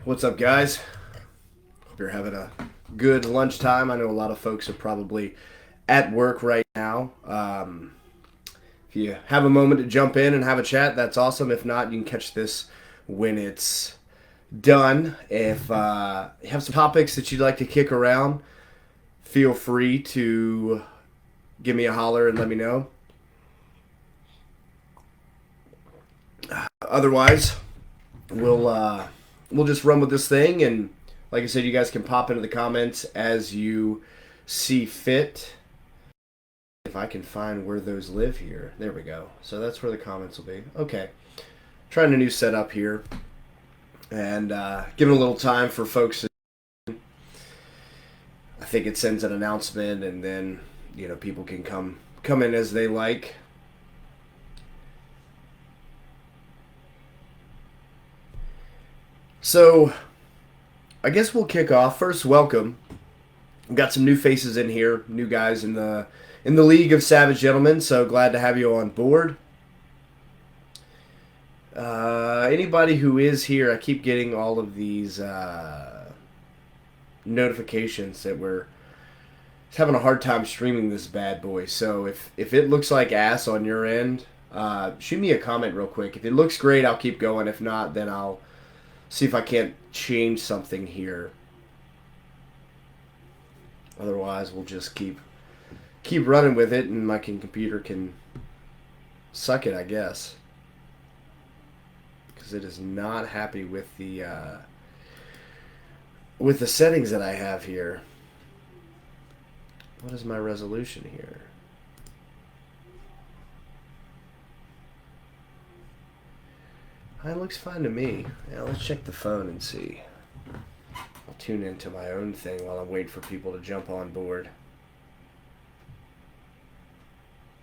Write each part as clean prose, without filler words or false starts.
What's up, guys? Hope you're having a good lunchtime. I know a lot of folks are probably at work right now. If you have a moment to jump in and have a chat, that's awesome. If not, you can catch this when it's done. If you have some topics that you'd like to kick around, feel free to give me a holler and let me know. Otherwise, we'll just run with this thing, and like I said, you guys can pop into the comments as you see fit. If I can find where those live here. There we go. So that's where the comments will be. Okay. Trying a new setup here. And giving a little time for folks to, I think it sends an announcement, and then, people can come in as they like. So, I guess we'll kick off. First, welcome. We've got some new faces in here, new guys in the League of Savage Gentlemen, so glad to have you on board. Anybody who is here, I keep getting all of these notifications that we're having a hard time streaming this bad boy. So if it looks like ass on your end, shoot me a comment real quick. If it looks great, I'll keep going. If not, then I'll see if I can't change something here. Otherwise, we'll just keep running with it, and my computer can suck it, I guess, because it is not happy with the settings that I have here. What is my resolution here? It looks fine to me. Yeah, let's check the phone and see. I'll tune into my own thing while I'm waiting for people to jump on board.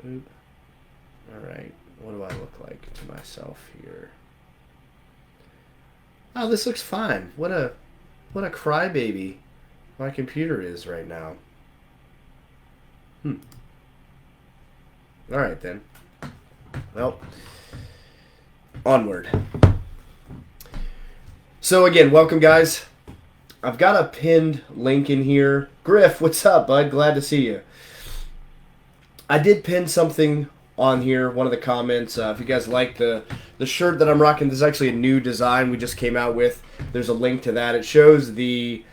Boop. Alright, what do I look like to myself here? Oh, this looks fine. What a crybaby my computer is right now. Alright then. Well, onward. So again, welcome guys. I've got a pinned link in here. Griff, what's up, bud? Glad to see you. I did pin something on here, one of the comments. If you guys like the shirt that I'm rocking, this is actually a new design we just came out with. There's a link to that. It shows the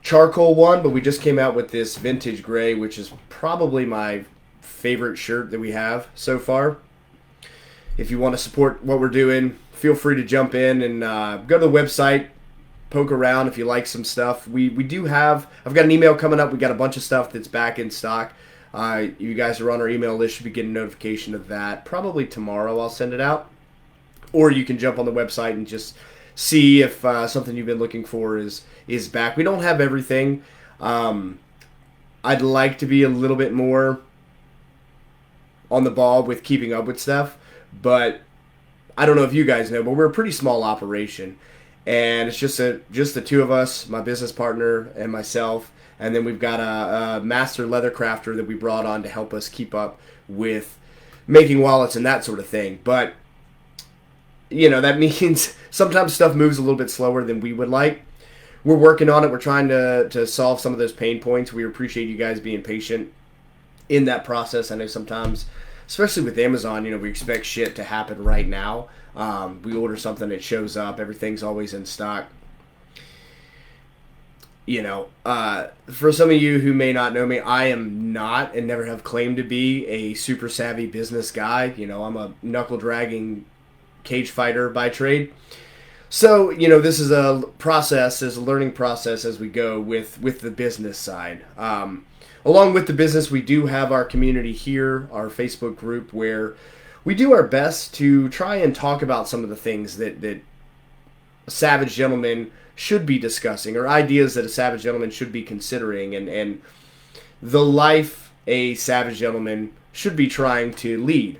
charcoal one, but we just came out with this vintage gray, which is probably my favorite shirt that we have so far. If you want to support what we're doing, feel free to jump in and go to the website, poke around if you like some stuff. We do have, I've got an email coming up. We got a bunch of stuff that's back in stock. You guys are on our email list, should be getting a notification of that. Probably tomorrow I'll send it out. Or you can jump on the website and just see if something you've been looking for is back. We don't have everything. I'd like to be a little bit more on the ball with keeping up with stuff, but I don't know if you guys know, but we're a pretty small operation, and it's just the two of us, my business partner and myself, and then we've got a master leather crafter that we brought on to help us keep up with making wallets and that sort of thing. But that means sometimes stuff moves a little bit slower than we would like. We're working on it. We're trying to solve some of those pain points. We appreciate you guys being patient in that process. I know sometimes, especially with Amazon, we expect shit to happen right now. We order something, it shows up, everything's always in stock. For some of you who may not know me, I am not and never have claimed to be a super savvy business guy. I'm a knuckle-dragging cage fighter by trade. So, this is a process, is a learning process as we go with the business side. Along with the business, we do have our community here, our Facebook group, where we do our best to try and talk about some of the things that a savage gentleman should be discussing, or ideas that a savage gentleman should be considering, and the life a savage gentleman should be trying to lead.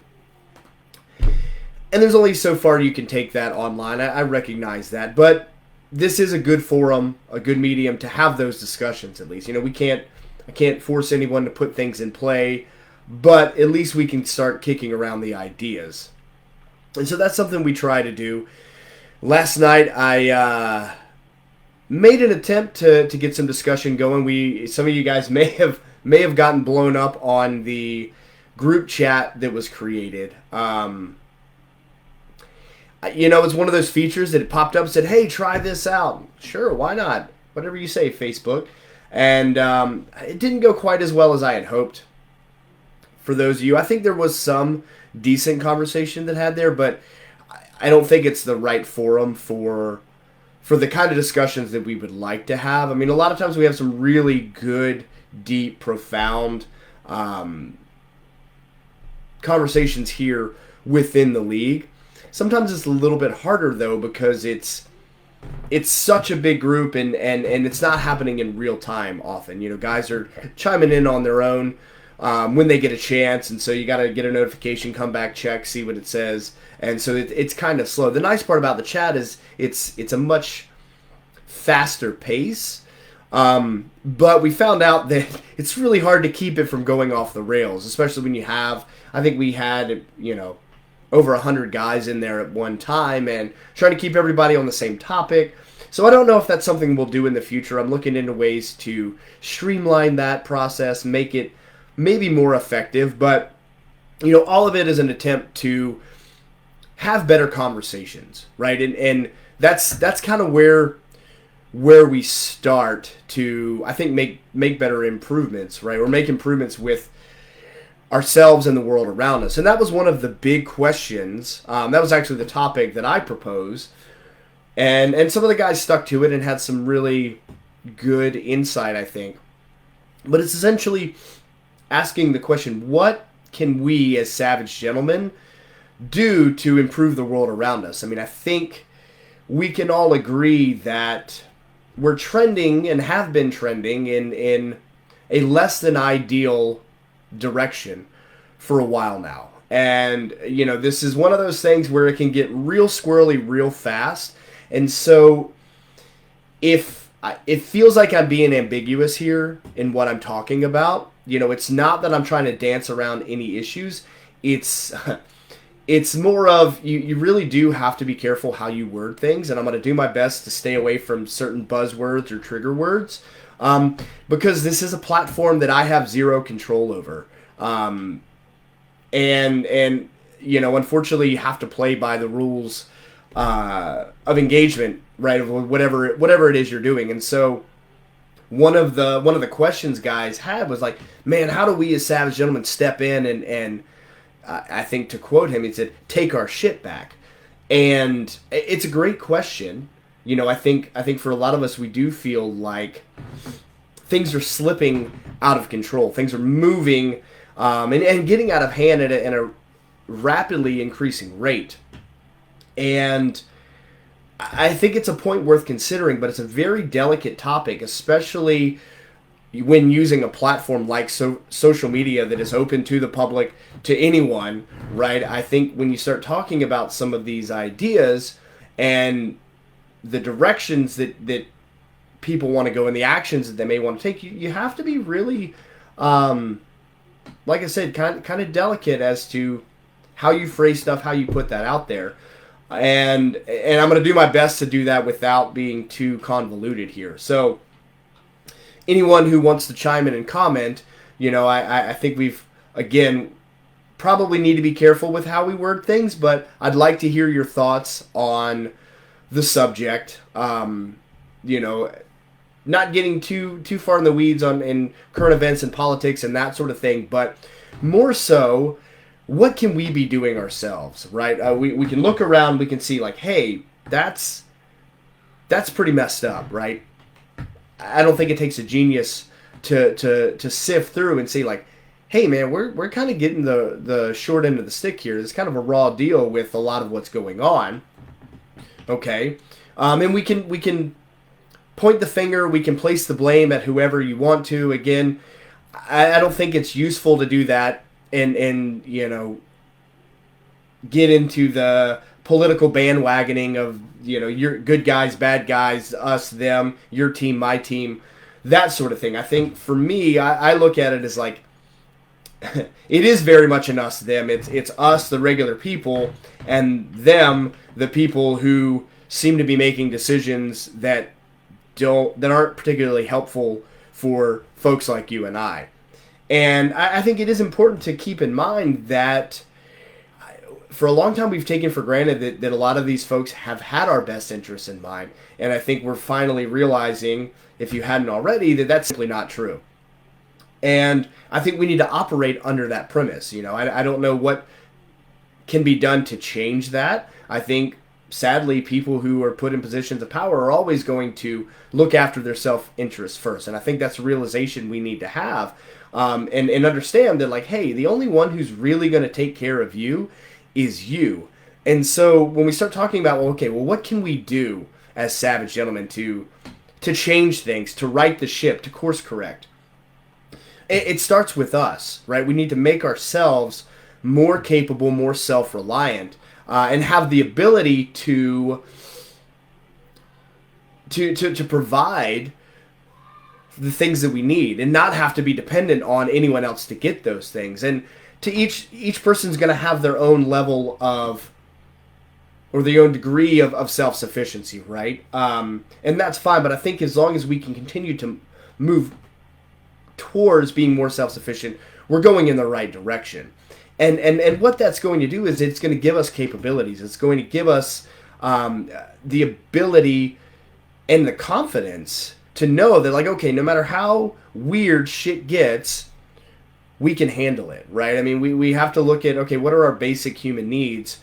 And there's only so far you can take that online. I recognize that, but this is a good forum, a good medium to have those discussions. At least, I can't force anyone to put things in play, but at least we can start kicking around the ideas. And so that's something we try to do. Last night I made an attempt to get some discussion going. Some of you guys may have gotten blown up on the group chat that was created. It's one of those features that it popped up and said, "Hey, try this out." Sure, why not? Whatever you say, Facebook. And it didn't go quite as well as I had hoped. For those of you, I think there was some decent conversation that had there, but I don't think it's the right forum for the kind of discussions that we would like to have. I mean, a lot of times we have some really good, deep, profound conversations here within the league. Sometimes it's a little bit harder, though, because it's such a big group and it's not happening in real time often. Guys are chiming in on their own when they get a chance, and so you got to get a notification, come back, check, see what it says. And so it's kind of slow. The nice part about the chat is it's a much faster pace, but we found out that it's really hard to keep it from going off the rails, especially when you have, I think we had, over 100 guys in there at one time and trying to keep everybody on the same topic. So I don't know if that's something we'll do in the future. I'm looking into ways to streamline that process, make it maybe more effective, but all of it is an attempt to have better conversations, right? And that's kind of where we start to, I think, make better improvements, right? Or make improvements with ourselves and the world around us. And that was one of the big questions. That was actually the topic that I proposed. And some of the guys stuck to it and had some really good insight, I think. But it's essentially asking the question, what can we as savage gentlemen do to improve the world around us? I mean, I think we can all agree that we're trending and have been trending in a less than ideal direction for a while now. And, this is one of those things where it can get real squirrely real fast. And so if it feels like I'm being ambiguous here in what I'm talking about, it's not that I'm trying to dance around any issues. It's more of you really do have to be careful how you word things. And I'm going to do my best to stay away from certain buzzwords or trigger words. Because this is a platform that I have zero control over. Unfortunately, you have to play by the rules of engagement, right? Of whatever it is you're doing. And so one of the questions guys had was like, man, how do we as savage gentlemen step in and I think to quote him, he said, take our shit back. And it's a great question. I think for a lot of us, we do feel like things are slipping out of control. Things are moving and getting out of hand at a rapidly increasing rate. And I think it's a point worth considering, but it's a very delicate topic, especially when using a platform like social media that is open to the public, to anyone, right? I think when you start talking about some of these ideas and the directions that people want to go and the actions that they may want to take, you have to be really, like I said, kind of delicate as to how you phrase stuff, how you put that out there. And I'm going to do my best to do that without being too convoluted here. So anyone who wants to chime in and comment, I think we've, again, probably need to be careful with how we word things, but I'd like to hear your thoughts on the subject. Not getting too far in the weeds in current events and politics and that sort of thing, but more so, what can we be doing ourselves, right? We can look around, we can see like, hey, that's pretty messed up, right? I don't think it takes a genius to sift through and see like, hey man, we're kind of getting the short end of the stick here. It's kind of a raw deal with a lot of what's going on. Okay, and we can point the finger, we can place the blame at whoever you want to. Again, I don't think it's useful to do that and get into the political bandwagoning of your good guys, bad guys, us, them, your team, my team, that sort of thing. I think for me, I look at it as like it is very much an us them. It's us, the regular people, and them, the people who seem to be making decisions that aren't particularly helpful for folks like you and I. And I think it is important to keep in mind that for a long time we've taken for granted that a lot of these folks have had our best interests in mind. And I think we're finally realizing, if you hadn't already, that that's simply not true. And I think we need to operate under that premise. I don't know what can be done to change that. I think, sadly, people who are put in positions of power are always going to look after their self-interest first. And I think that's a realization we need to have, and understand that, like, hey, the only one who's really going to take care of you is you. And so when we start talking about, what can we do as savage gentlemen to change things, to right the ship, to course correct? It starts with us, right? We need to make ourselves more capable, more self-reliant, and have the ability to provide the things that we need, and not have to be dependent on anyone else to get those things. And to each person's going to have their own level of, or their own degree of self-sufficiency, right? And that's fine, but I think as long as we can continue to move towards being more self-sufficient, we're going in the right direction. And what that's going to do is it's going to give us capabilities. It's going to give us the ability and the confidence to know that, like, okay, no matter how weird shit gets, we can handle it, right? I mean, we have to look at, okay, what are our basic human needs?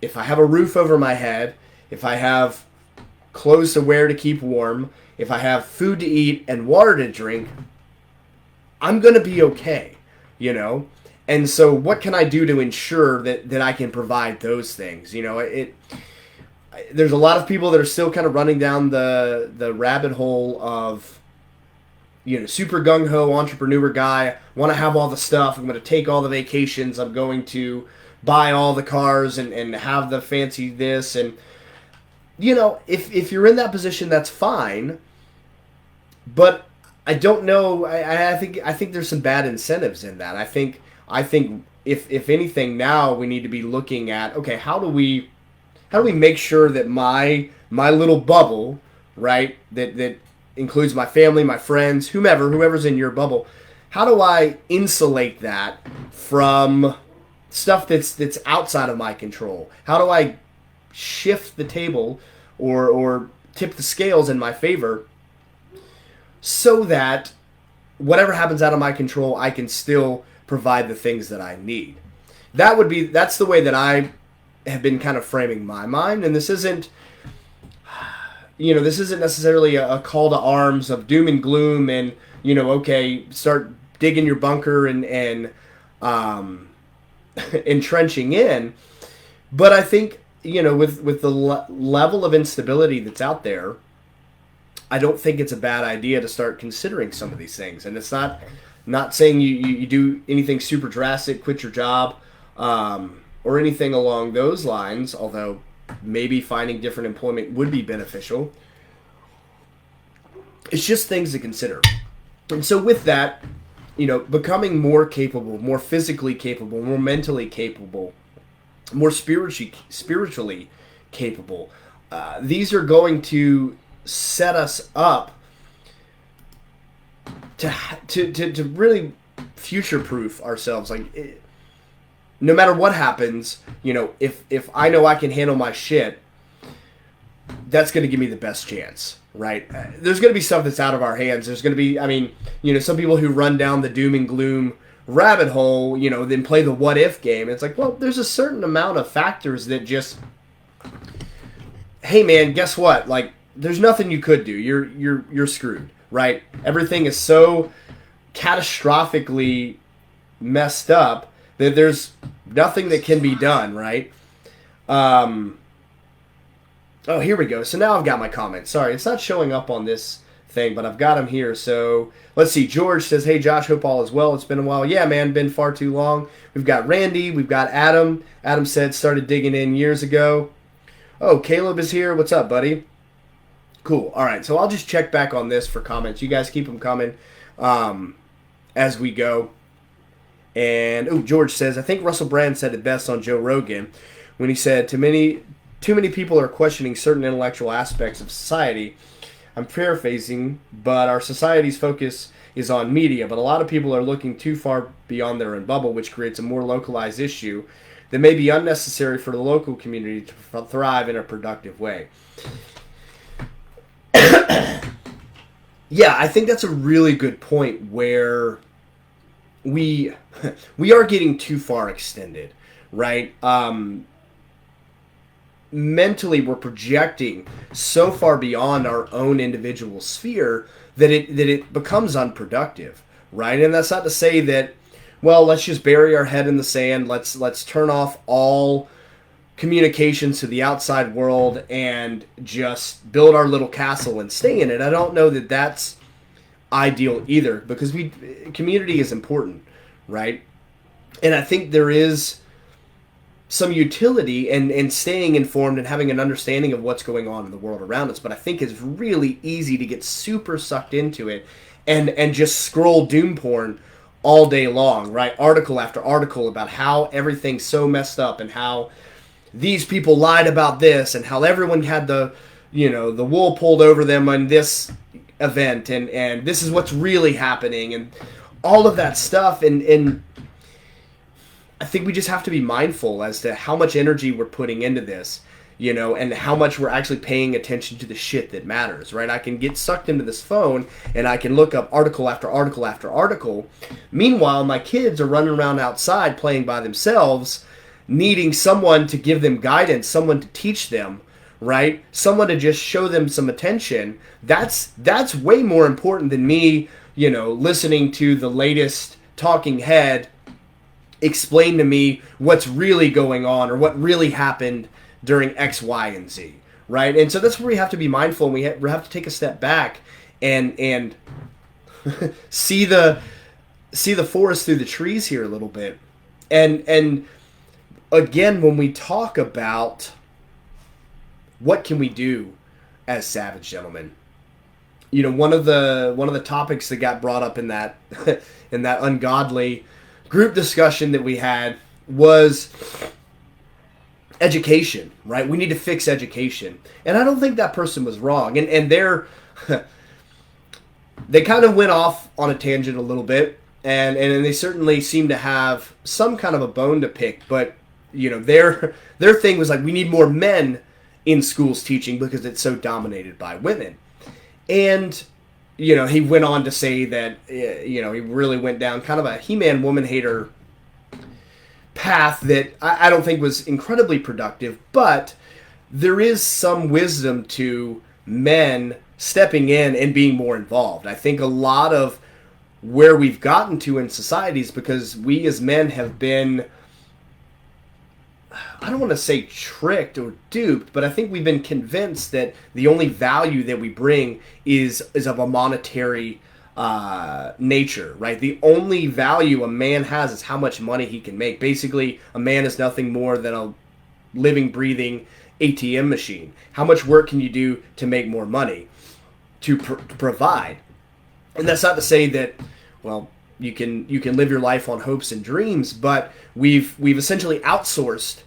If I have a roof over my head, if I have clothes to wear to keep warm, if I have food to eat and water to drink, I'm going to be okay, And so what can I do to ensure that I can provide those things? There's a lot of people that are still kind of running down the rabbit hole of, super gung-ho entrepreneur guy, want to have all the stuff, I'm going to take all the vacations, I'm going to buy all the cars and have the fancy this. And, if you're in that position, that's fine. But I don't know, I think there's some bad incentives in that. I think if anything, now we need to be looking at, okay, how do we make sure that my little bubble, right, that includes my family, my friends, whoever's in your bubble, how do I insulate that from stuff that's outside of my control? How do I shift the table or tip the scales in my favor so that whatever happens out of my control, I can still provide the things that I need? That's the way that I have been kind of framing my mind. And this isn't necessarily a call to arms of doom and gloom and, okay, start digging your bunker and entrenching in. But I think, with the level of instability that's out there, I don't think it's a bad idea to start considering some of these things. And it's not saying you do anything super drastic, quit your job, or anything along those lines, although maybe finding different employment would be beneficial. It's just things to consider. And so with that, becoming more capable, more physically capable, more mentally capable, more spiritually capable, these are going to set us up to really future-proof ourselves. Like, no matter what happens, if I know I can handle my shit, that's going to give me the best chance, right? There's going to be stuff that's out of our hands. There's going to be, some people who run down the doom and gloom rabbit hole, then play the what if game. It's like, well, there's a certain amount of factors that just, hey man, guess what? Like, there's nothing you could do. You're screwed, right? Everything is so catastrophically messed up that there's nothing that can be done, right? Oh, here we go. So now I've got my comments. Sorry, it's not showing up on this thing, but I've got them here. So let's see. George says, hey, Josh, hope all is well. It's been a while. Yeah, man, been far too long. We've got Randy. We've got Adam. Adam said started digging in years ago. Oh, Caleb is here. What's up, buddy? Cool. All right, so I'll just check back on this for comments. You guys keep them coming as we go. And, George says, I think Russell Brand said it best on Joe Rogan when he said, too many people are questioning certain intellectual aspects of society. I'm paraphrasing, but our society's focus is on media, but a lot of people are looking too far beyond their own bubble, which creates a more localized issue that may be unnecessary for the local community to thrive in a productive way. Yeah, I think that's a really good point where we we are getting too far extended, right? Mentally, we're projecting so far beyond our own individual sphere that it becomes unproductive, right? And that's not to say that, well, let's just bury our head in the sand. Let's turn off all communications to the outside world and just build our little castle and stay in it. I don't know that that's ideal either, because community is important, right? And I think there is some utility in staying informed and having an understanding of what's going on in the world around us. But I think it's really easy to get super sucked into it and just scroll doom porn all day long, right? Article after article about how everything's so messed up and how these people lied about this and how everyone had the wool pulled over them on this event and this is what's really happening and all of that stuff. And I think we just have to be mindful as to how much energy we're putting into this, and how much we're actually paying attention to the shit that matters, right? I can get sucked into this phone and I can look up article after article after article. Meanwhile, my kids are running around outside playing by themselves, needing someone to give them guidance, someone to teach them, right? Someone to just show them some attention. That's way more important than me, listening to the latest talking head explain to me what's really going on or what really happened during X, Y, and Z, right? And so that's where we have to be mindful, and we have to take a step back and see the forest through the trees here a little bit. And again, when we talk about what can we do as savage gentlemen, one of the topics that got brought up in that in that ungodly group discussion that we had was education, right? We need to fix education. And I don't think that person was wrong. And they kind of went off on a tangent a little bit, and they certainly seem to have some kind of a bone to pick, but their thing was like, we need more men in schools teaching because it's so dominated by women. And he went on to say that, he really went down kind of a He-Man woman hater path that I don't think was incredibly productive, but there is some wisdom to men stepping in and being more involved. I think a lot of where we've gotten to in society is because we as men have been, I don't want to say tricked or duped, but I think we've been convinced that the only value that we bring is of a monetary nature, right? The only value a man has is how much money he can make. Basically, a man is nothing more than a living, breathing ATM machine. How much work can you do to make more money, to provide? And that's not to say that, well, you can live your life on hopes and dreams, but we've essentially outsourced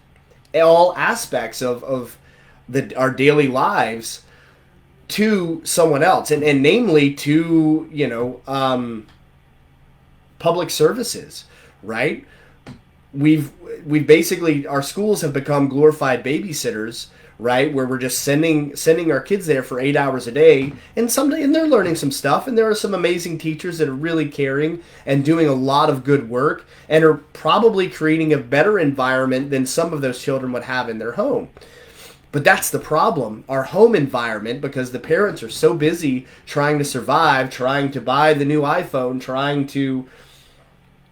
all aspects of our daily lives to someone else, and namely to public services, right? We've basically, our schools have become glorified babysitters, right? Where we're just sending our kids there for 8 hours a day, and they're learning some stuff, and there are some amazing teachers that are really caring and doing a lot of good work and are probably creating a better environment than some of those children would have in their home. But that's the problem, our home environment, because the parents are so busy trying to survive, trying to buy the new iPhone, trying to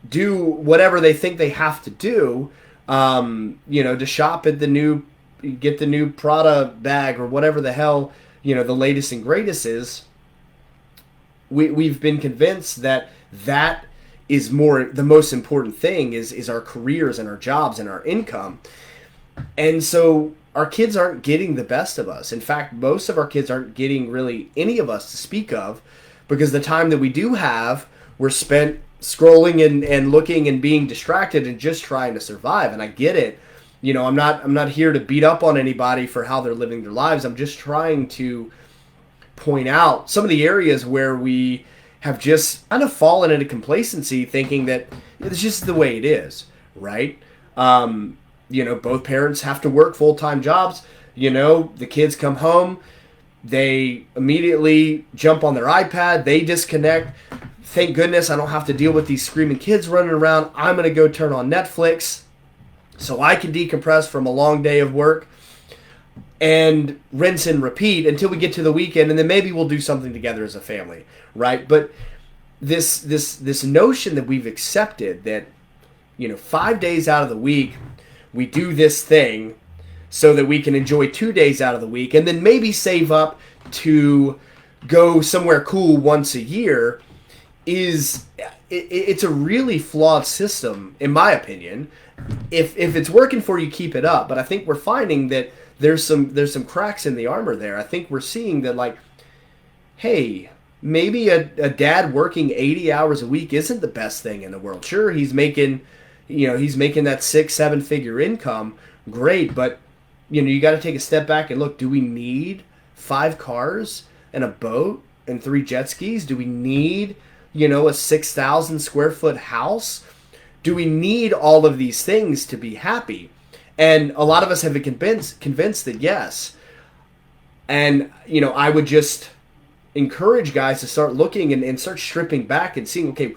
do whatever they think they have to do, to shop at get the new Prada bag or whatever the hell, the latest and greatest is. We've been convinced that is the most important thing is our careers and our jobs and our income. And so our kids aren't getting the best of us. In fact, most of our kids aren't getting really any of us to speak of, because the time that we do have, we're spent scrolling and looking and being distracted and just trying to survive. And I get it. I'm not here to beat up on anybody for how they're living their lives. I'm just trying to point out some of the areas where we have just kind of fallen into complacency, thinking that it's just the way it is, right? Both parents have to work full-time jobs. The kids come home, they immediately jump on their iPad, they disconnect. Thank goodness I don't have to deal with these screaming kids running around. I'm going to go turn on Netflix so I can decompress from a long day of work and rinse and repeat until we get to the weekend, and then maybe we'll do something together as a family, right? But this notion that we've accepted that 5 days out of the week we do this thing so that we can enjoy 2 days out of the week and then maybe save up to go somewhere cool once a year it's a really flawed system, in my opinion. If it's working for you, keep it up. But I think we're finding that there's some cracks in the armor there. I think we're seeing that, like, hey, maybe a dad working 80 hours a week isn't the best thing in the world. Sure, he's making that 6-7 figure income. Great, but you got to take a step back and look. Do we need 5 cars and a boat and 3 jet skis? Do we need a 6,000 square foot house? Do we need all of these things to be happy? And a lot of us have been convinced that yes. And, I would just encourage guys to start looking and start stripping back and seeing, okay,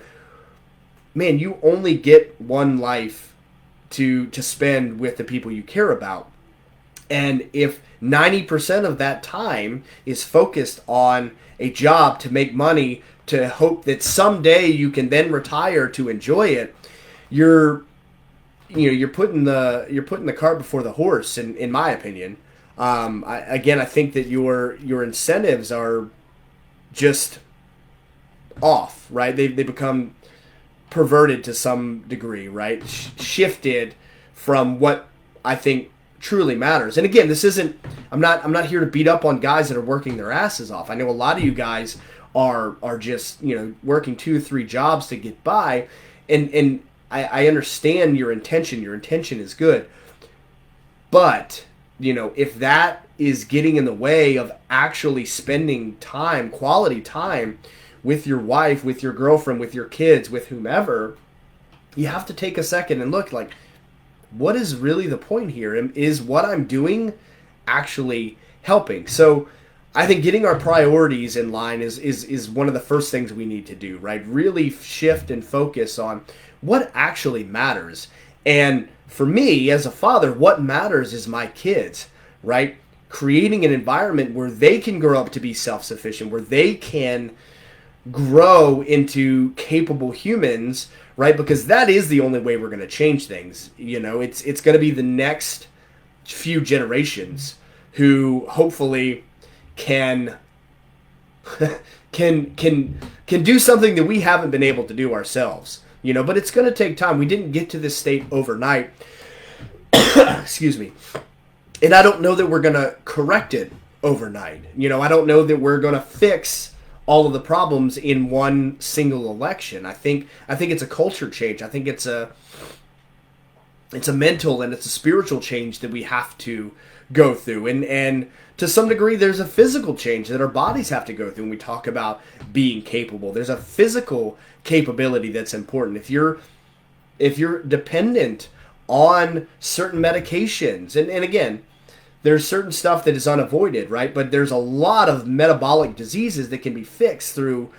man, you only get one life to spend with the people you care about. And if 90% of that time is focused on a job to make money, to hope that someday you can then retire to enjoy it, you're putting the cart before the horse, in my opinion. I think that your incentives are just off, right? They become perverted to some degree, right? Shifted from what I think truly matters. And again, this isn't. I'm not here to beat up on guys that are working their asses off. I know a lot of you guys are just working 2-3 jobs to get by, and I understand your intention. Your intention is good, but if that is getting in the way of actually spending time, quality time, with your wife, with your girlfriend, with your kids, with whomever, you have to take a second and look, like, what is really the point here? Is what I'm doing actually helping? So I think getting our priorities in line is one of the first things we need to do, right? Really shift and focus on what actually matters. And for me, as a father, what matters is my kids, right? Creating an environment where they can grow up to be self-sufficient, where they can grow into capable humans, right? Because that is the only way we're going to change things. It's going to be the next few generations who hopefully can do something that we haven't been able to do ourselves. But it's going to take time. We didn't get to this state overnight. Excuse me. And I don't know that we're going to correct it overnight. I don't know that we're going to fix all of the problems in one single election. I think it's a culture change. I think it's a mental and it's a spiritual change that we have to go through. And to some degree, there's a physical change that our bodies have to go through when we talk about being capable. There's a physical capability that's important. If you're dependent on certain medications, and again, there's certain stuff that is unavoided, right? But there's a lot of metabolic diseases that can be fixed through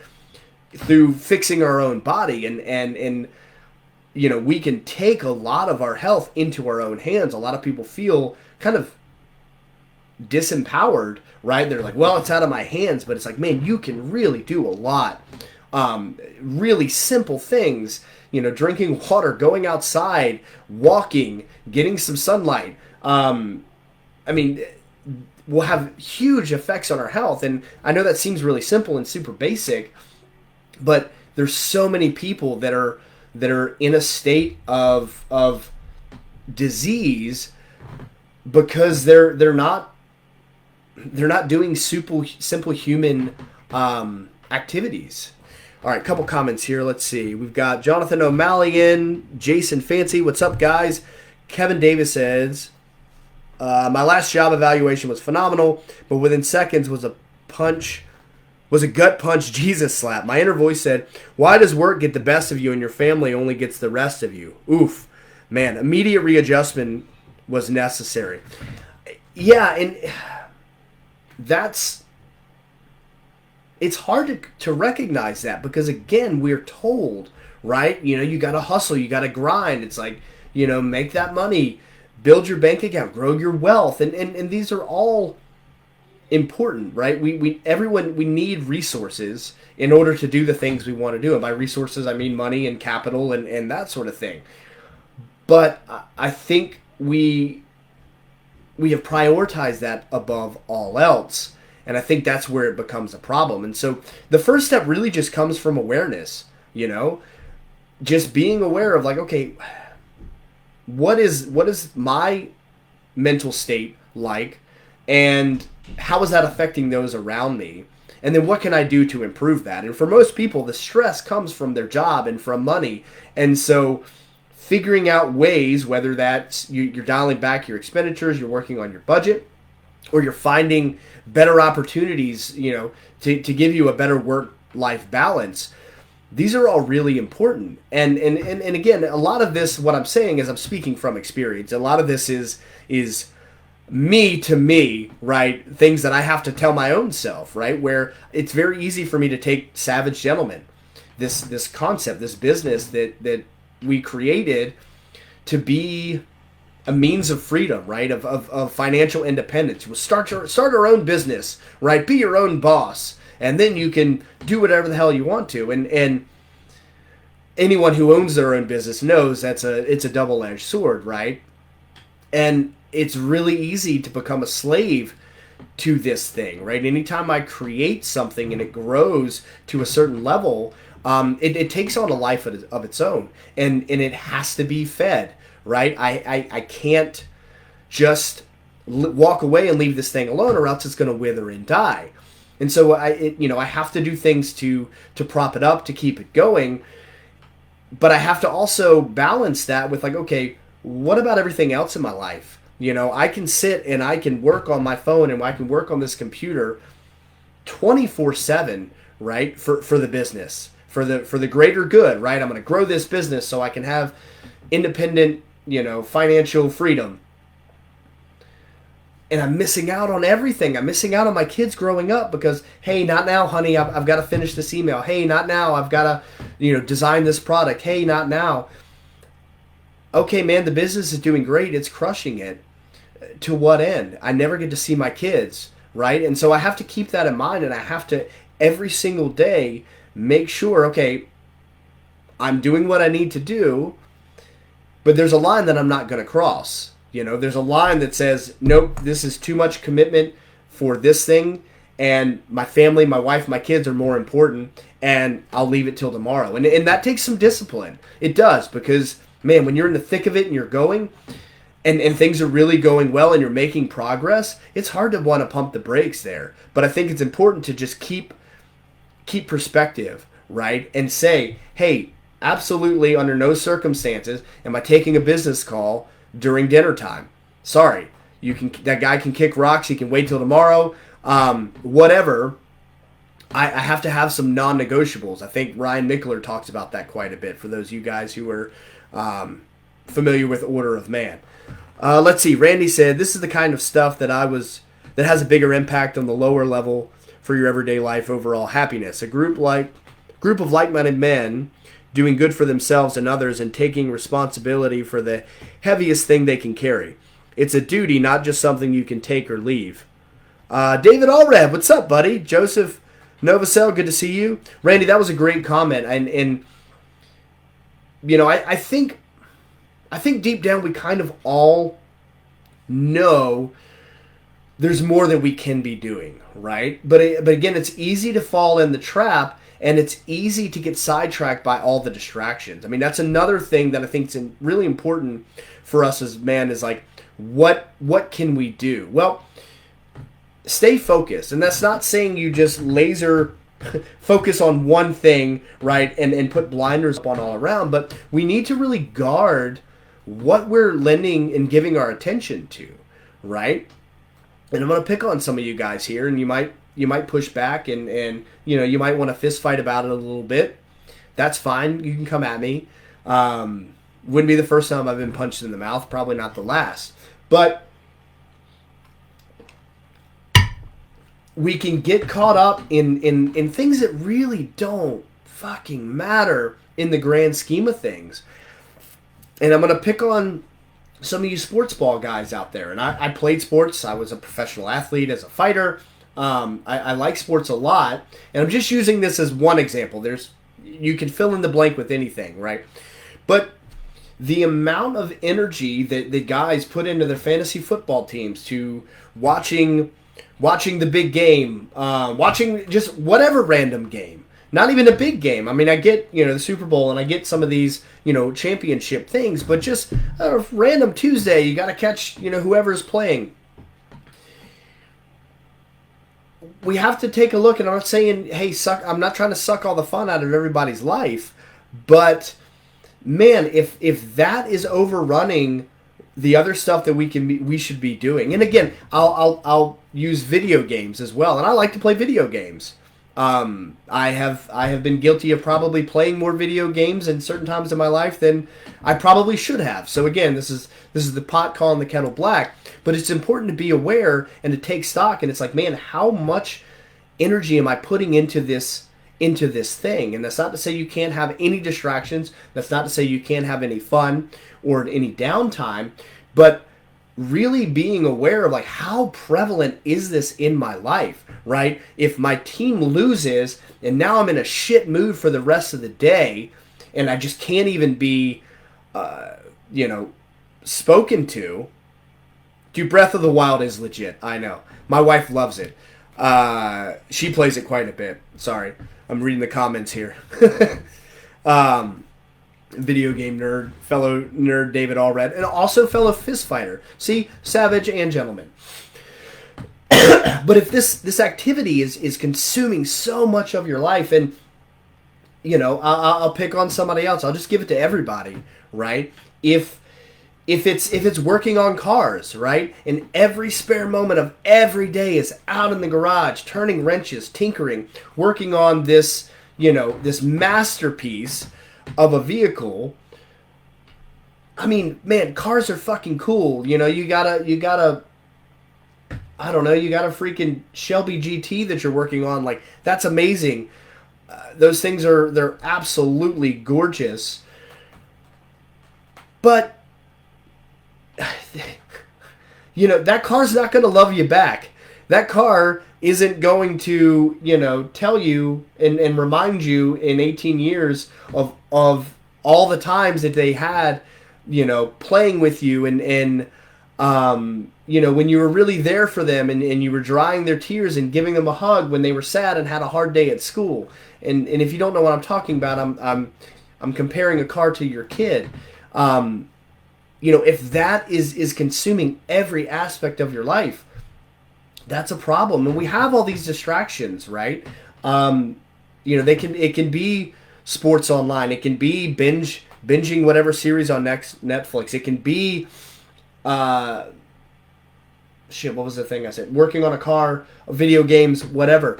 fixing our own body, and we can take a lot of our health into our own hands. A lot of people feel kind of disempowered, right? They're like, well, it's out of my hands, but it's like, man, you can really do a lot. Really simple things, drinking water, going outside, walking, getting some sunlight. Will have huge effects on our health. And I know that seems really simple and super basic, but there's so many people that are in a state of disease because they're not doing simple human activities. All right, a couple comments here. Let's see. We've got Jonathan O'Malley in, Jason Fancy. What's up, guys? Kevin Davis says, my last job evaluation was phenomenal, but within seconds was a punch was a gut punch Jesus slap. My inner voice said, why does work get the best of you and your family only gets the rest of you? Oof. Man, immediate readjustment was necessary. Yeah, and it's hard to recognize that because, again, we're told, right? You got to hustle, you got to grind. It's like, make that money, build your bank account, grow your wealth. And these are all important, right? We need resources in order to do the things we want to do. And by resources, I mean money and capital and that sort of thing. But I think we have prioritized that above all else. And I think that's where it becomes a problem. And so the first step really just comes from awareness, just being aware of like, okay, what is my mental state like, and how is that affecting those around me? And then what can I do to improve that? And for most people, the stress comes from their job and from money. And so figuring out ways, whether that's you're dialing back your expenditures, you're working on your budget, or you're finding better opportunities, to give you a better work-life balance. These are all really important. And again, a lot of this, what I'm saying is I'm speaking from experience. A lot of this is me to me, right? Things that I have to tell my own self, right? Where it's very easy for me to take Savage Gentleman, this concept, this business that we created to be a means of freedom, right? Of financial independence. We'll start our own business, right? Be your own boss, and then you can do whatever the hell you want to. And anyone who owns their own business knows it's a double-edged sword, right? And it's really easy to become a slave to this thing, right? Anytime I create something and it grows to a certain level, it takes on a life of its own, and it has to be fed, right? I can't just walk away and leave this thing alone, or else it's going to wither and die. And so I have to do things to prop it up, to keep it going, but I have to also balance that with like, okay, what about everything else in my life? I can sit and I can work on my phone and I can work on this computer 24/7, right? For the business, for the greater good, right? I'm going to grow this business so I can have independent, financial freedom. And I'm missing out on everything. I'm missing out on my kids growing up because, hey, not now, honey. I've got to finish this email. Hey, not now. I've got to, design this product. Hey, not now. Okay, man, the business is doing great. It's crushing it. To what end? I never get to see my kids, right? And so I have to keep that in mind, and I have to, every single day, make sure, okay, I'm doing what I need to do, but there's a line that I'm not going to cross. There's a line that says, nope, this is too much commitment for this thing, and my family, my wife, my kids are more important, and I'll leave it till tomorrow. And that takes some discipline. It does, because, man, when you're in the thick of it and you're going, and things are really going well and you're making progress, it's hard to want to pump the brakes there. But I think it's important to just keep perspective, right? And say, hey, absolutely under no circumstances am I taking a business call during dinner time. Sorry. That guy can kick rocks, he can wait till tomorrow. Whatever. I have to have some non-negotiables. I think Ryan Mickler talks about that quite a bit for those of you guys who are familiar with Order of Man. Let's see. Randy said, this is the kind of stuff that has a bigger impact on the lower level for your everyday life overall happiness. A group of like-minded men doing good for themselves and others and taking responsibility for the heaviest thing they can carry. It's a duty, not just something you can take or leave. David Allred, what's up, buddy? Joseph Novacell, good to see you. Randy, that was a great comment. And I think deep down we kind of all know there's more that we can be doing, right? But again, it's easy to fall in the trap, and it's easy to get sidetracked by all the distractions. I mean, that's another thing that I think is really important for us as men is like, what can we do? Well, stay focused. And that's not saying you just laser focus on one thing, right, and put blinders on all around, but we need to really guard what we're lending and giving our attention to, right? And I'm going to pick on some of you guys here, and you might might push back, and you might want to fist fight about it a little bit. That's fine. You can come at me. Wouldn't be the first time I've been punched in the mouth. Probably not the last. But we can get caught up in things that really don't fucking matter in the grand scheme of things. And I'm going to pick on some of you sports ball guys out there. And I played sports. I was a professional athlete as a fighter. I like sports a lot. And I'm just using this as one example. You can fill in the blank with anything, right? But the amount of energy that guys put into their fantasy football teams, to watching the big game, watching just whatever random game, not even a big game. I mean, I get, the Super Bowl, and I get some of these, championship things, but just a random Tuesday, you got to catch, whoever's playing. We have to take a look, and I'm not saying, hey, I'm not trying to suck all the fun out of everybody's life, but man, if that is overrunning the other stuff that we should be doing, and again, I'll use video games as well, and I like to play video games. I have been guilty of probably playing more video games in certain times in my life than I probably should have. So again, this is the pot calling the kettle black, but it's important to be aware and to take stock. And it's like, man, how much energy am I putting into this thing? And that's not to say you can't have any distractions. That's not to say you can't have any fun or any downtime, but really being aware of like, how prevalent is this in my life, right? If my team loses and now I'm in a shit mood for the rest of the day, and I just can't even be, spoken to. Dude, Breath of the Wild is legit. I know. My wife loves it. She plays it quite a bit. Sorry. I'm reading the comments here. Video game nerd, fellow nerd David Allred, and also fellow fist fighter. See, savage and gentleman. But if this activity is consuming so much of your life, and I'll pick on somebody else. I'll just give it to everybody, right? If it's working on cars, right, and every spare moment of every day is out in the garage, turning wrenches, tinkering, working on this masterpiece of a vehicle. I mean, man, cars are fucking cool. You got a freaking Shelby GT that you're working on. Like, that's amazing. Those things they're absolutely gorgeous. But that car's not going to love you back. That car isn't going to, tell you and remind you in 18 years of all the times that they had, playing with you and when you were really there for them and you were drying their tears and giving them a hug when they were sad and had a hard day at school. And if you don't know what I'm talking about, I'm comparing a car to your kid. If that is consuming every aspect of your life, that's a problem. And we have all these distractions, right? It can be sports online. It can be binging whatever series on Netflix. It can be, what was the thing I said? Working on a car, video games, whatever.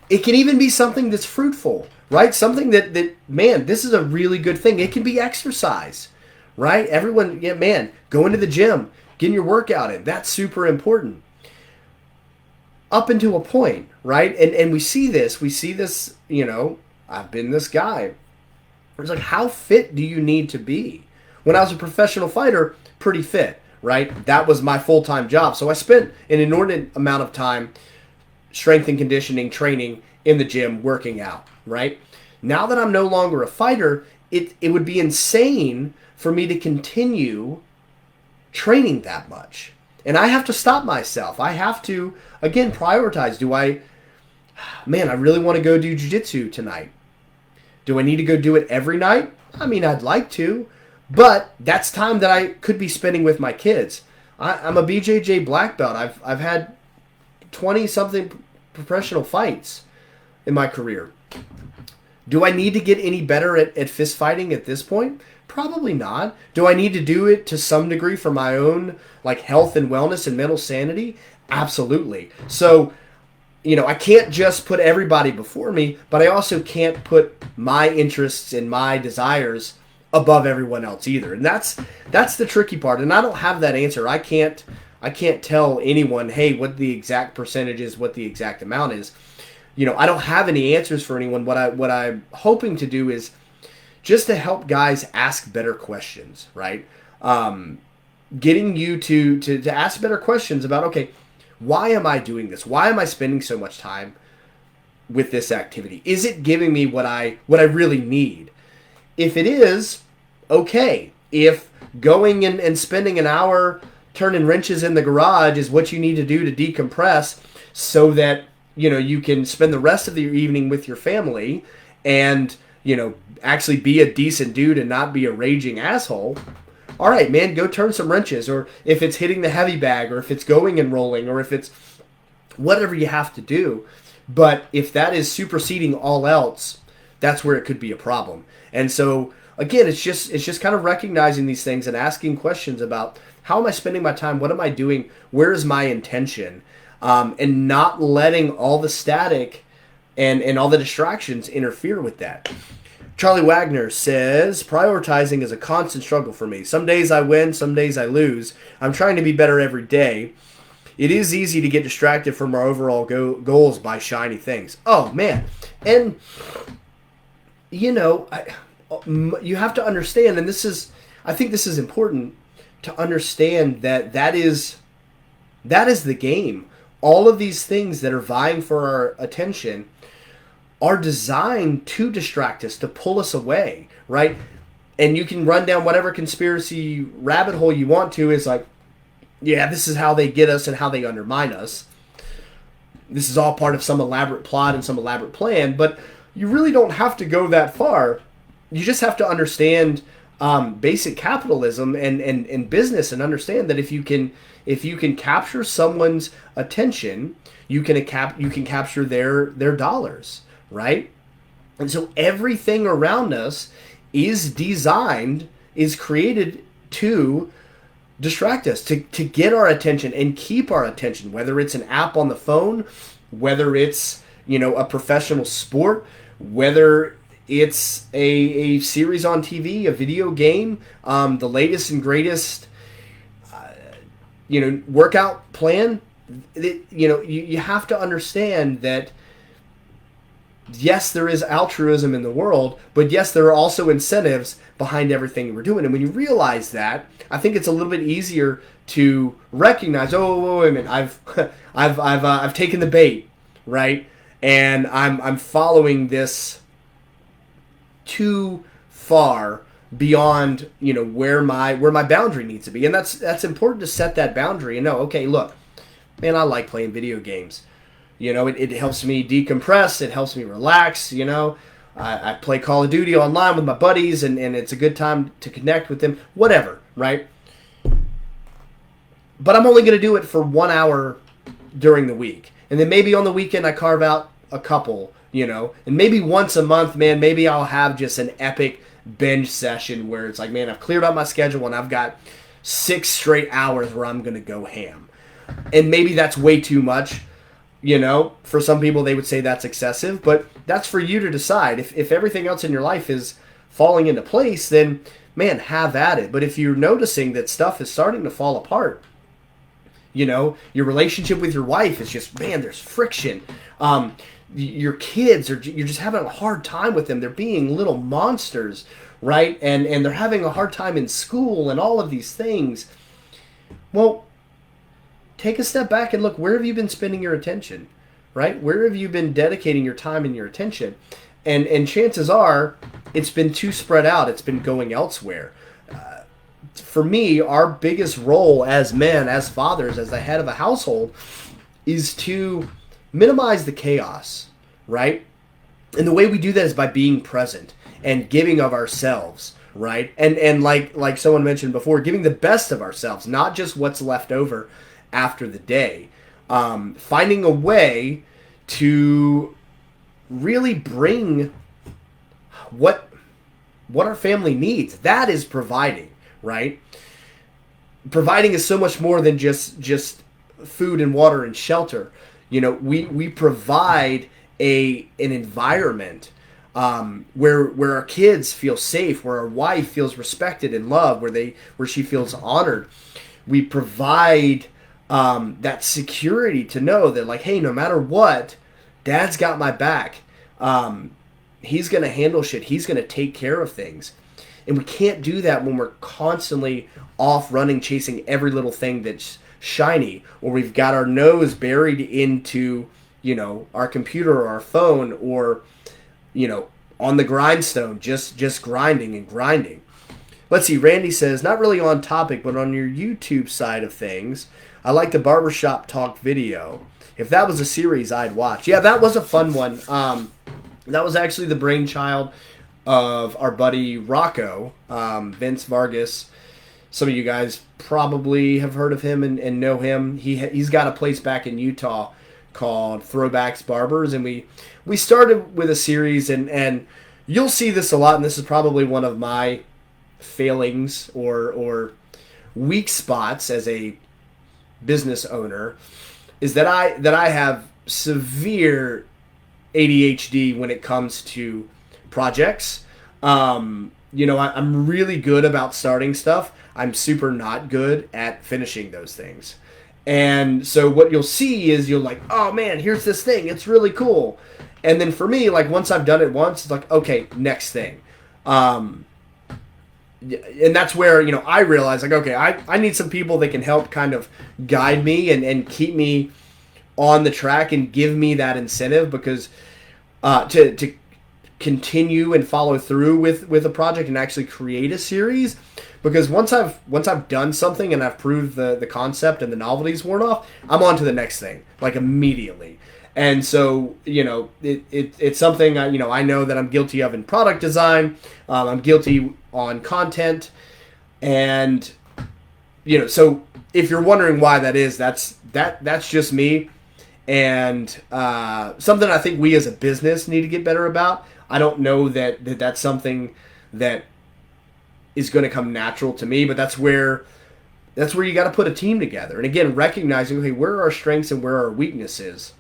It can even be something that's fruitful, right? Something that man, this is a really good thing. It can be exercise, right? Everyone, going to the gym, getting your workout in. That's super important. Up until a point, right? And we see this, I've been this guy. It's like, how fit do you need to be? When I was a professional fighter, pretty fit, right? That was my full-time job. So I spent an inordinate amount of time strength and conditioning, training in the gym, working out, right? Now that I'm no longer a fighter, it would be insane for me to continue training that much. And I have to stop myself. I have to, again, prioritize. I really want to go do jiu-jitsu tonight. Do I need to go do it every night? I mean, I'd like to, but that's time that I could be spending with my kids. I'm a BJJ black belt. I've had 20-something professional fights in my career. Do I need to get any better at fist fighting at this point? Probably not. Do I need to do it to some degree for my own health and wellness and mental sanity? Absolutely. So I can't just put everybody before me, but I also can't put my interests and my desires above everyone else either. And that's the tricky part. And I don't have that answer. I can't tell anyone, hey, what the exact percentage is, what the exact amount is. I don't have any answers for anyone. What I'm hoping to do is just to help guys ask better questions, right? Getting you to ask better questions about, okay, why am I doing this? Why am I spending so much time with this activity? Is it giving me what I really need? If it is, okay. If going and spending an hour turning wrenches in the garage is what you need to do to decompress so that, you can spend the rest of your evening with your family and, actually be a decent dude and not be a raging asshole, all right, man, go turn some wrenches. Or if it's hitting the heavy bag, or if it's going and rolling, or if it's whatever you have to do. But if that is superseding all else, that's where it could be a problem. And so, again, it's just kind of recognizing these things and asking questions about, how am I spending my time? What am I doing? Where is my intention? And not letting all the static and all the distractions interfere with that. Charlie Wagner says, prioritizing is a constant struggle for me. Some days I win, some days I lose. I'm trying to be better every day. It is easy to get distracted from our overall goals by shiny things. Oh, man. And, you have to understand, and I think this is important to understand that is the game. All of these things that are vying for our attention are designed to distract us, to pull us away, right? And you can run down whatever conspiracy rabbit hole you want to. Is like, yeah, this is how they get us and how they undermine us. This is all part of some elaborate plot and some elaborate plan, but you really don't have to go that far. You just have to understand basic capitalism and business, and understand that if you can capture someone's attention, you can capture their dollars. Right? And so everything around us is created to distract us, to get our attention and keep our attention, whether it's an app on the phone, whether it's, a professional sport, whether it's a series on TV, a video game, the latest and greatest, workout plan. You have to understand that, yes, there is altruism in the world, but yes, there are also incentives behind everything we're doing. And when you realize that, I think it's a little bit easier to recognize, oh, wait a minute, I've taken the bait, right? And I'm following this too far beyond, where my boundary needs to be. And that's important to set that boundary and know, okay, look, man, I like playing video games. It helps me decompress. It helps me relax. I play Call of Duty online with my buddies, and it's a good time to connect with them. Whatever, right? But I'm only going to do it for 1 hour during the week. And then maybe on the weekend I carve out a couple, And maybe once a month, man, maybe I'll have just an epic binge session where it's like, man, I've cleared out my schedule and I've got 6 straight hours where I'm going to go ham. And maybe that's way too much. For some people, they would say that's excessive, but that's for you to decide. If everything else in your life is falling into place, then, man, have at it. But if you're noticing that stuff is starting to fall apart, your relationship with your wife is just, man, there's friction. Your kids, you're just having a hard time with them. They're being little monsters, right? And they're having a hard time in school and all of these things. Well, take a step back and look, where have you been spending your attention, right? Where have you been dedicating your time and your attention? And chances are it's been too spread out. It's been going elsewhere. For me, our biggest role as men, as fathers, as the head of a household, is to minimize the chaos, right? And the way we do that is by being present and giving of ourselves, right? And like someone mentioned before, giving the best of ourselves, not just what's left over after the day. Finding a way to really bring what our family needs. That is providing, right? Providing is so much more than just food and water and shelter. We provide an environment where our kids feel safe, where our wife feels respected and loved, where she feels honored. We provide that security to know that, like, hey, no matter what, Dad's got my back. He's gonna handle shit. He's gonna take care of things. And we can't do that when we're constantly off running, chasing every little thing that's shiny, or we've got our nose buried into, our computer or our phone, or, on the grindstone, just grinding and grinding. Let's see, Randy says, not really on topic, but on your YouTube side of things, I like the barbershop talk video. If that was a series, I'd watch. Yeah, that was a fun one. That was actually the brainchild of our buddy Rocco, Vince Vargas. Some of you guys probably have heard of him and know him. He's got a place back in Utah called Throwbacks Barbers, and we started with a series, and you'll see this a lot, and this is probably one of my failings or weak spots as a business owner, is that I have severe ADHD when it comes to projects. I'm really good about starting stuff. I'm super not good at finishing those things. And so what you'll see is you're like, oh man, here's this thing. It's really cool. And then for me, like, once I've done it once, it's like, okay, next thing. And that's where, I realize, like, okay, I need some people that can help kind of guide me and keep me on the track and give me that incentive, because to continue and follow through with a project and actually create a series. Because once I've done something and I've proved the concept and the novelty's worn off, I'm on to the next thing, like, immediately. And so, it's something I know that I'm guilty of in product design. I'm guilty on content, and so if you're wondering why that is, that's just me, and something I think we as a business need to get better about. I don't know that's something that is going to come natural to me, but that's where you got to put a team together. And again, recognizing, okay, where are our strengths and where are our weaknesses?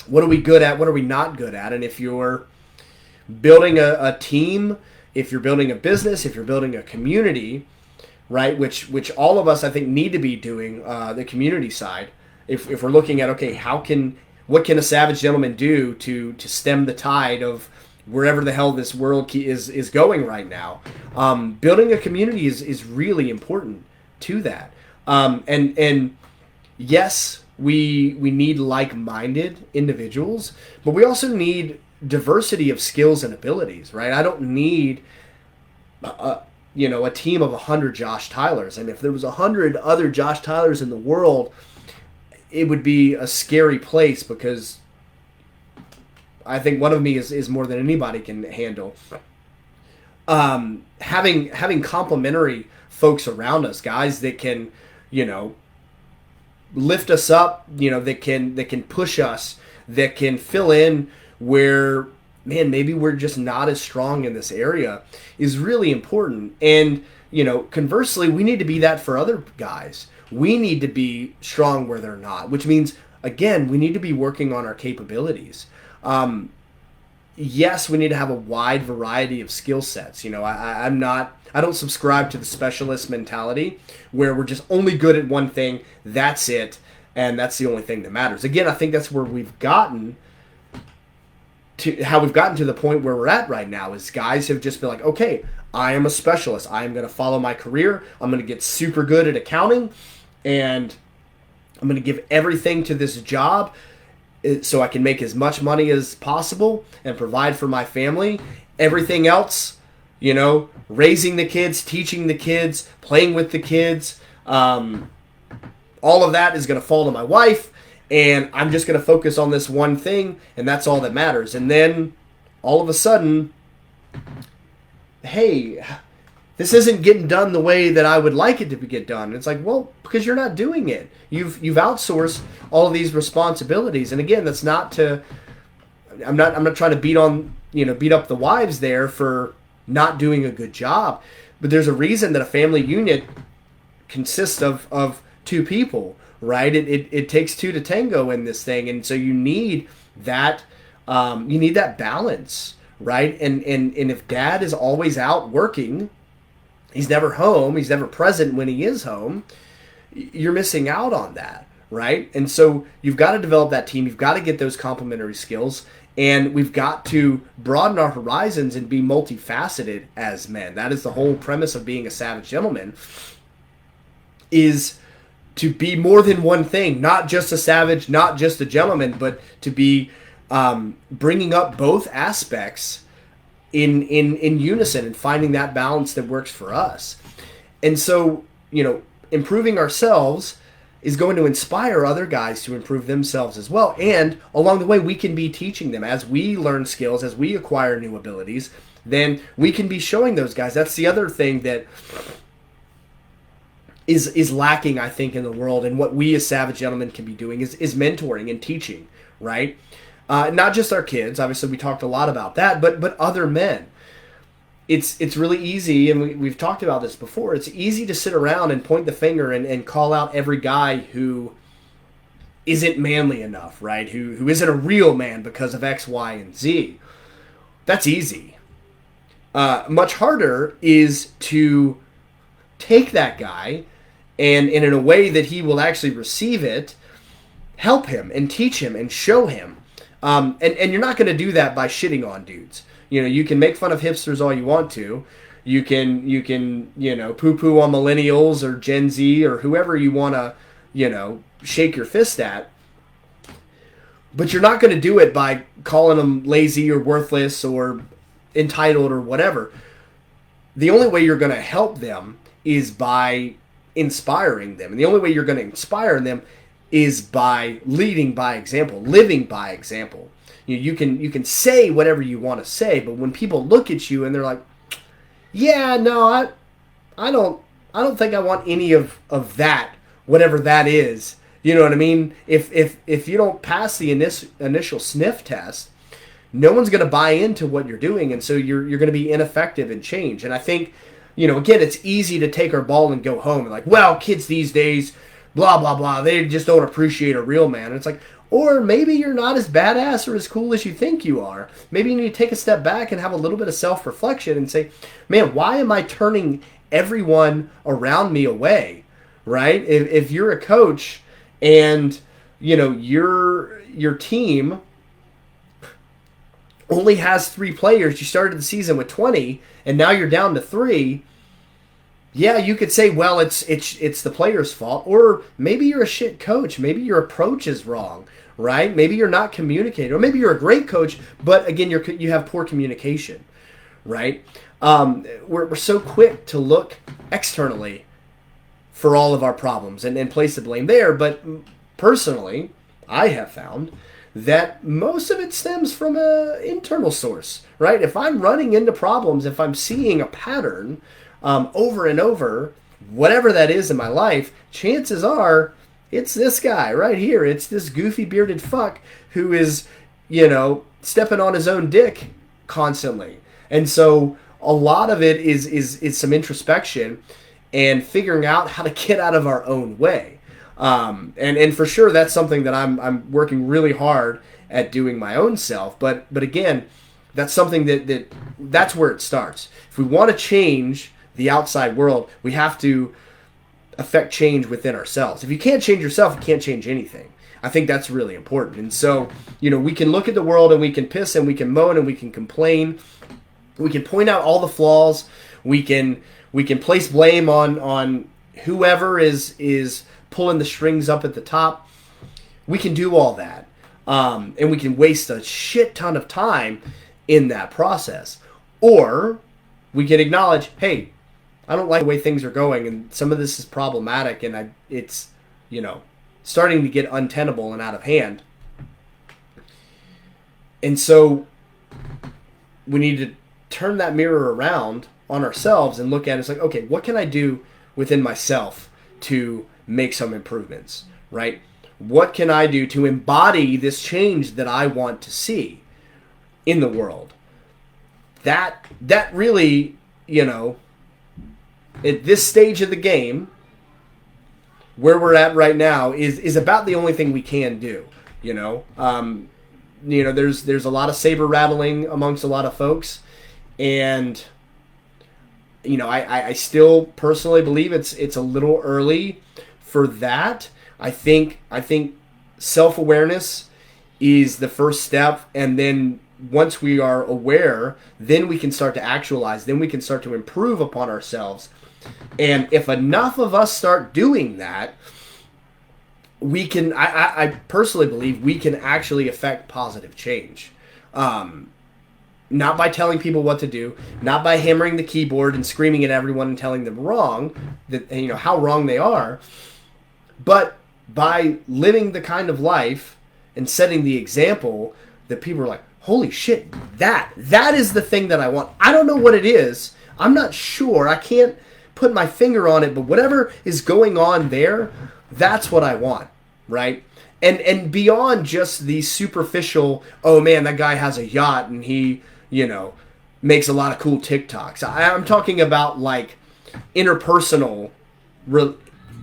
What are we good at? What are we not good at? And if you're building a team, if you're building a business, if you're building a community, right, which all of us, I think, need to be doing, the community side. If we're looking at, okay, what can a savage gentleman do to stem the tide of wherever the hell this world is going right now? Building a community is really important to that. And yes, we need like-minded individuals, but we also need diversity of skills and abilities, right? I don't need a team of 100 Josh Tylers. And if there was 100 other Josh Tylers in the world, it would be a scary place, because I think one of me is more than anybody can handle. Having complementary folks around us, guys that can, lift us up, that can push us, that can fill in where, man, maybe we're just not as strong in this area, is really important. And, conversely, we need to be that for other guys. We need to be strong where they're not, which means, again, we need to be working on our capabilities. Yes, we need to have a wide variety of skill sets. I don't subscribe to the specialist mentality where we're just only good at one thing, that's it, and that's the only thing that matters. Again, I think that's where we've gotten to, how we've gotten to the point where we're at right now, is guys have just been like, okay, I am a specialist. I am going to follow my career. I'm going to get super good at accounting, and I'm going to give everything to this job so I can make as much money as possible and provide for my family. Everything else, raising the kids, teaching the kids, playing with the kids, all of that is going to fall to my wife, and I'm just going to focus on this one thing, and that's all that matters. And then all of a sudden, hey, this isn't getting done the way that I would like it to get done. And it's like, well, because you're not doing it. You've outsourced all of these responsibilities. And again, that's not to, I'm not trying to beat up the wives there for not doing a good job. But there's a reason that a family unit consists of two people. right? It takes two to tango in this thing, and so you need that balance, right? And if dad is always out working, he's never home, he's never present when he is home, you're missing out on that, right? And so you've got to develop that team, you've got to get those complementary skills, and we've got to broaden our horizons and be multifaceted as men. That is the whole premise of being a savage gentleman, is to be more than one thing, not just a savage, not just a gentleman, but to be bringing up both aspects in unison and finding that balance that works for us. And so, improving ourselves is going to inspire other guys to improve themselves as well. And along the way, we can be teaching them as we learn skills, as we acquire new abilities, then we can be showing those guys. That's the other thing that is lacking, I think, in the world, and what we as savage gentlemen can be doing is mentoring and teaching, right? Not just our kids. Obviously, we talked a lot about that, but other men. It's really easy, and we've talked about this before, it's easy to sit around and point the finger and call out every guy who isn't manly enough, right? Who isn't a real man because of X, Y, and Z. That's easy. Much harder is to take that guy and in a way that he will actually receive it, help him and teach him and show him. And you're not going to do that by shitting on dudes. You can make fun of hipsters all you want to. You can poo-poo on millennials or Gen Z or whoever you want to, shake your fist at. But you're not going to do it by calling them lazy or worthless or entitled or whatever. The only way you're going to help them is by inspiring them. And the only way you're going to inspire them is by leading by example, living by example. You can say whatever you want to say, but when people look at you and they're like, yeah, no, I don't think I want any of that, whatever that is. You know what I mean? If you don't pass the initial sniff test, no one's going to buy into what you're doing, and so you're going to be ineffective in change. And I think, again, it's easy to take our ball and go home and like, well, kids these days, blah, blah, blah, they just don't appreciate a real man. And it's like, or maybe you're not as badass or as cool as you think you are. Maybe you need to take a step back and have a little bit of self-reflection and say, man, why am I turning everyone around me away, right? If you're a coach and, your team only has 3 players, you started the season with 20, and now you're down to 3, yeah, you could say, well, it's the player's fault. Or maybe you're a shit coach. Maybe your approach is wrong, right? Maybe you're not communicating. Or maybe you're a great coach, but again, you have poor communication, right? We're so quick to look externally for all of our problems and place the blame there. But personally, I have found that most of it stems from an internal source, right? If I'm running into problems, if I'm seeing a pattern over and over, whatever that is in my life, chances are it's this guy right here. It's this goofy bearded fuck who is, stepping on his own dick constantly. And so a lot of it is some introspection and figuring out how to get out of our own way. And for sure, that's something that I'm working really hard at doing my own self. But again, that's something that's where it starts. If we want to change the outside world, we have to affect change within ourselves. If you can't change yourself, you can't change anything. I think that's really important. And so, we can look at the world and we can piss and we can moan and we can complain. We can point out all the flaws. We can place blame on whoever is pulling the strings up at the top. We can do all that. And we can waste a shit ton of time in that process. Or we can acknowledge, hey, I don't like the way things are going, and some of this is problematic, and it's starting to get untenable and out of hand. And so we need to turn that mirror around on ourselves and look at it. It's like, okay, what can I do within myself to make some improvements, right? What can I do to embody this change that I want to see in the world? That really, at this stage of the game, where we're at right now is about the only thing we can do. There's a lot of saber rattling amongst a lot of folks, and I still personally believe it's a little early for that. I think self-awareness is the first step, and then once we are aware, then we can start to actualize, then we can start to improve upon ourselves. And if enough of us start doing that, we can, I personally believe we can actually affect positive change. Not by telling people what to do, not by hammering the keyboard and screaming at everyone and telling them how wrong they are, but by living the kind of life and setting the example that people are like, holy shit, that is the thing that I want. I don't know what it is. I'm not sure. I can't put my finger on it, but whatever is going on there, that's what I want, right? And beyond just the superficial, oh man, that guy has a yacht and he, makes a lot of cool TikToks. I'm talking about like interpersonal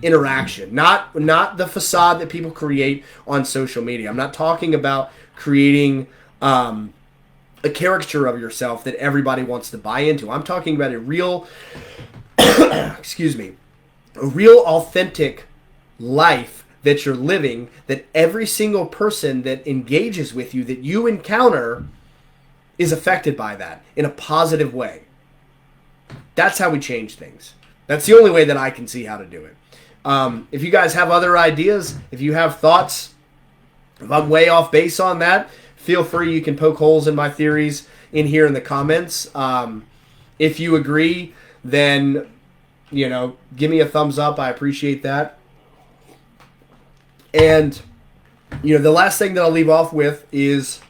interaction, not the facade that people create on social media. I'm not talking about creating a caricature of yourself that everybody wants to buy into. I'm talking about a real, excuse me, a real authentic life that you're living, that every single person that engages with you, that you encounter, is affected by that in a positive way. That's how we change things. That's the only way that I can see how to do it. If you guys have other ideas, if you have thoughts, if I'm way off base on that, feel free. You can poke holes in my theories in here in the comments. If you agree, then, give me a thumbs up. I appreciate that. And, the last thing that I'll leave off with is,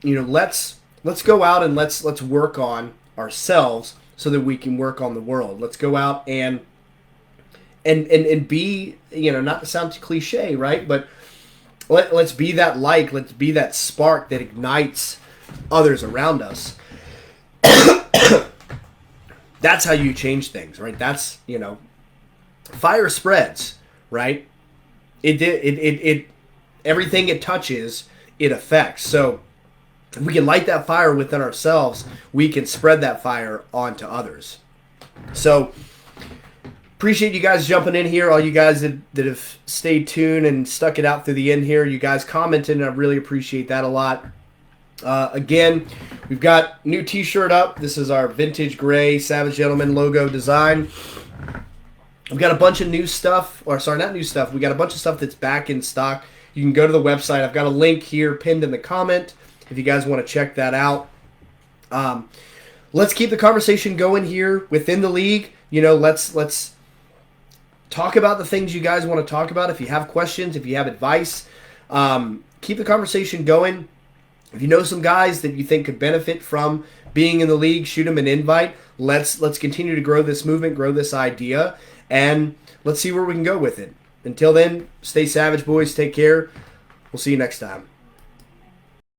let's go out and let's work on ourselves so that we can work on the world. Let's go out and be, not to sound cliche, right? But let's be that light. Let's be that spark that ignites others around us. That's how you change things, right? That's, fire spreads, right? It everything it touches, it affects. So if we can light that fire within ourselves, we can spread that fire onto others. So appreciate you guys jumping in here. All you guys that have stayed tuned and stuck it out through the end here. You guys commented, and I really appreciate that a lot. Again, we've got new t-shirt up. This is our vintage gray Savage Gentleman logo design. We've got a bunch of new stuff, or sorry, not new stuff. We got a bunch of stuff that's back in stock. You can go to the website. I've got a link here pinned in the comment if you guys want to check that out. Let's keep the conversation going here within the league. Let's talk about the things you guys want to talk about. If you have questions, if you have advice, keep the conversation going. If you know some guys that you think could benefit from being in the league, shoot them an invite. Let's continue to grow this movement, grow this idea, and let's see where we can go with it. Until then, stay savage, boys. Take care. We'll see you next time.